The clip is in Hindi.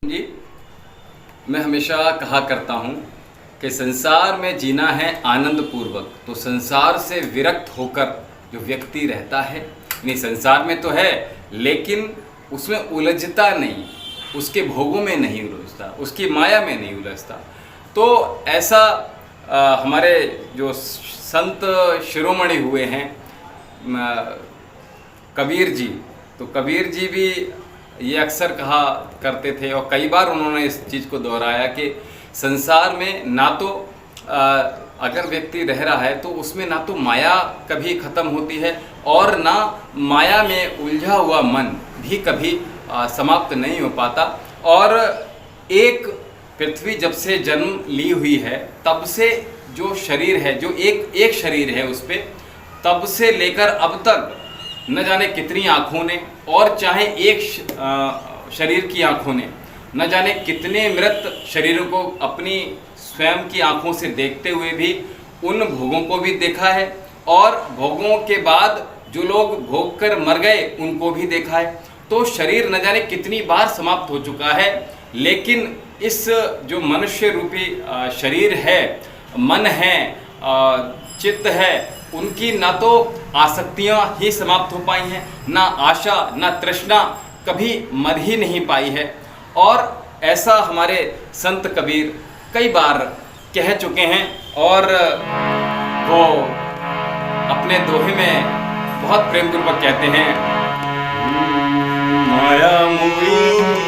जी, मैं हमेशा कहा करता हूँ कि संसार में जीना है आनंद पूर्वक। तो संसार से विरक्त होकर जो व्यक्ति रहता है, नहीं संसार में तो है लेकिन उसमें उलझता नहीं, उसके भोगों में नहीं उलझता, उसकी माया में नहीं उलझता। तो ऐसा हमारे जो संत शिरोमणि हुए हैं कबीर जी, तो कबीर जी भी ये अक्सर कहा करते थे और कई बार उन्होंने इस चीज़ को दोहराया कि संसार में ना तो अगर व्यक्ति रह रहा है तो उसमें ना तो माया कभी ख़त्म होती है और ना माया में उलझा हुआ मन भी कभी समाप्त नहीं हो पाता। और एक पृथ्वी जब से जन्म ली हुई है तब से जो शरीर है, जो एक शरीर है उस पर, तब से लेकर अब तक न जाने कितनी आँखों ने, और चाहे एक शरीर की आँखों ने न जाने कितने मृत शरीरों को अपनी स्वयं की आँखों से देखते हुए भी उन भोगों को भी देखा है, और भोगों के बाद जो लोग भोग कर मर गए उनको भी देखा है। तो शरीर न जाने कितनी बार समाप्त हो चुका है, लेकिन इस जो मनुष्य रूपी शरीर है, मन है, चित्त है, उनकी ना तो आसक्तियाँ ही समाप्त हो पाई हैं, ना आशा ना तृष्णा कभी मर ही नहीं पाई है। और ऐसा हमारे संत कबीर कई बार कह चुके हैं और वो अपने दोहे में बहुत प्रेमपूर्वक कहते हैं, माया मोही